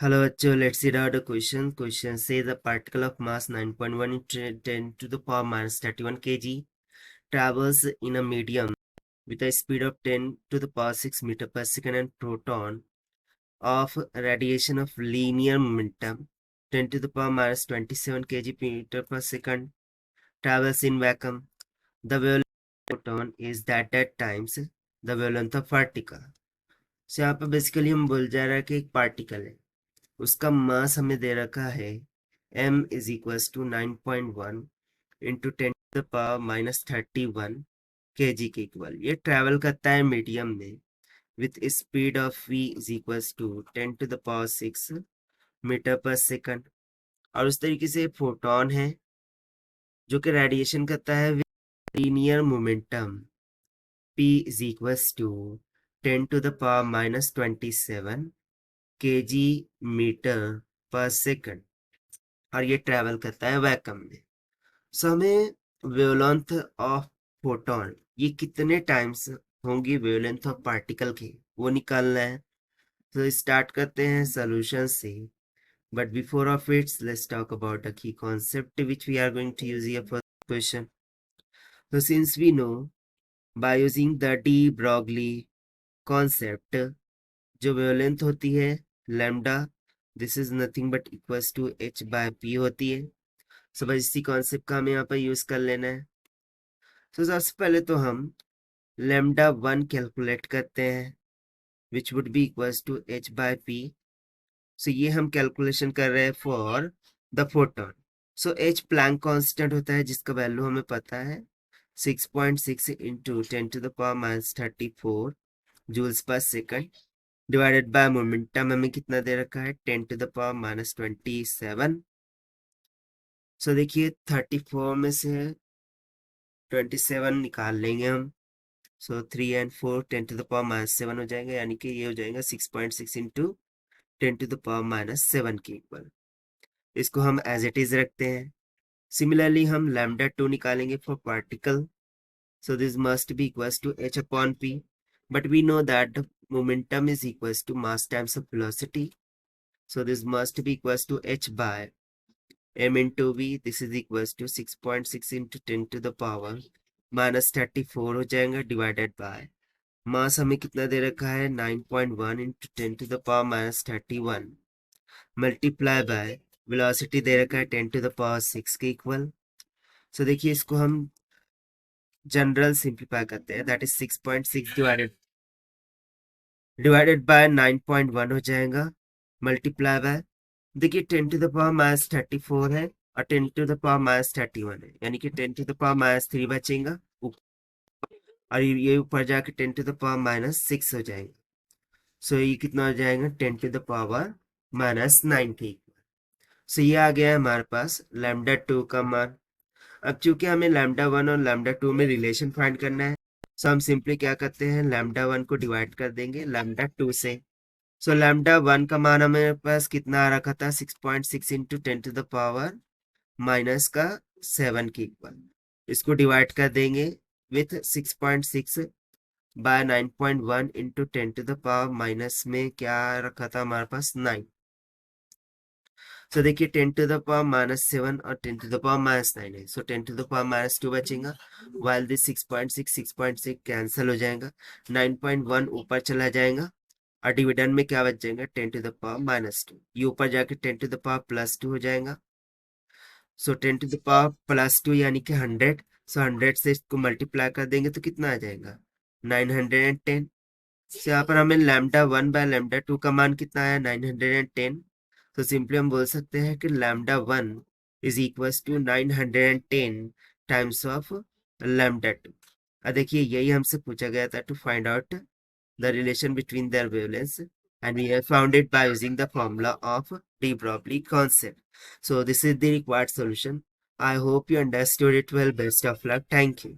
Hello, bachcho. Let's see out the question. Question says a particle of mass 9.1 into 10 to the power minus 31 kg travels in a medium with a speed of 10 to the power 6 meter per second and proton of radiation of linear momentum 10 to the power minus 27 kg meter per second travels in vacuum. The wavelength of proton is that at times the wavelength of particle. So यहाँ पे basically हम बोल जा रहा है कि एक particle है, उसका मास हमें दे रखा है m is equals to 9.1 into 10 to the power minus 31 kg के इक्वल। ये ट्रैवल करता है मीडियम में with speed of v is equals to 10 to the power 6 metre पर सेकंड। और उस तरीके से फोटोन है जो कि रेडिएशन करता है with linear momentum p is equals to 10 to the power minus 27 kg metre पर सेकंड, और ये ट्रैवल करता है वैक्यूम में। सो हमें वेवलेंथ ऑफ फोटोन ये कितने टाइम्स होंगी वेवलेंथ ऑफ पार्टिकल की वो निकालना है। तो स्टार्ट करते हैं सॉल्यूशन से, but before of it's let's talk about a key concept which we are going to use here for question. तो since we know by using the de Broglie concept, जो वेवलेंथ होती है lambda, this is nothing but equals to h by p होती है। सो बस इसी concept का हमें यहाँ पर यूज कर लेना है। तो सबसे पहले तो हम लैम्डा 1 कैलकुलेट करते हैं which would be equals to h by p। So ये हम कैलकुलेशन कर रहे हैं for the photon. So h Planck constant होता है जिसका वैल्यू हमें पता है 6.6 into 10 to the power minus 34 joules पर सेकंड डिवाइडेड बाय मोमेंटम हमें कितना दे रखा है 10 to the power minus 27। So देखिए 34 में से 27 निकाल लेंगे हम। So 3 and 4 10 to the power minus 7 हो जाएगा, यानी कि ये हो जाएगा 6.6 into 10 to the power minus 7 के इक्वल। इसको हम एज इट इज रखते हैं। सिमिलरली हम लैम्डा 2 निकालेंगे for particle. So this must be equals to h upon p, but we know that momentum is equals to mass times of velocity. So this must be equals to h by m into v. This is equals to 6.6 into 10 to the power minus 34 हो जाएगा divided by mass हमें कितना दे रखा है 9.1 into 10 to the power minus 31 multiply by velocity दे रखा है 10 टू द पावर 6 के इक्वल। सो देखिए इसको हम जनरल सिंप्लीफाई करते हैं, दैट इज 6.6 डिवाइडेड बाय 9.1 हो जाएगा मल्टीप्लाई बाय, देखिए 10 टू द पावर माइनस 34 है और 10 टू द पावर माइनस 31 है, यानी कि 10 टू द पावर माइनस 3 बचेगा और ये ऊपर जाके 10 टू द पावर माइनस 6 हो जाएगा। सो ये कितना हो जाएगा 10 टू द पावर माइनस 9 के इक्वल। सो ये आ गया है हमारे पास लैम्डा 2 का मान। अब चूंकि हमें लैम्डा 1 और लैम्डा 2 में रिलेशन फाइंड करना है, सो हम सिंपली क्या करते हैं लैम्डा 1 को डिवाइड कर देंगे लैम्डा 2 से। सो लैम्डा 1 का मान हमारे पास कितना आ रखा था 6.6 into 10 to the power minus का 7 के इक्वल। इसको डिवाइड कर देंगे with 6.6 by 9.1 into 10 to the power minus में क्या रखा था हमारे पास 9। सो देखिए 10 टू द पावर माइनस 7 और 10 टू द पावर माइनस 9 है, सो 10 टू द पावर माइनस 2 बचेगा, वाइल दिस 6.6 कैंसिल हो जाएगा, 9.1 ऊपर चला जाएगा और डिविडेंड में क्या बच जाएगा 10 टू द पावर माइनस 2, ये ऊपर जाके 10 टू द पावर प्लस 2 हो जाएगा। सो 10 टू द पावर प्लस 2 यानी कि 100। सो 100 से इसको मल्टीप्लाई कर देंगे तो कितना आ जाएगा 910। तो यहाँ पर हमें लैम्डा 1 बाय लैम्डा 2 का मान कितना आया 910। तो सिंपली हम बोल सकते हैं कि lambda 1 is equals to 910 times of lambda 2। अब देखिए यही हमसे पूछा गया था to find out the relation between their wavelengths, and we have found it by using the formula of de Broglie concept. So this is the required solution. I hope you understood it well. Best of luck. Thank you.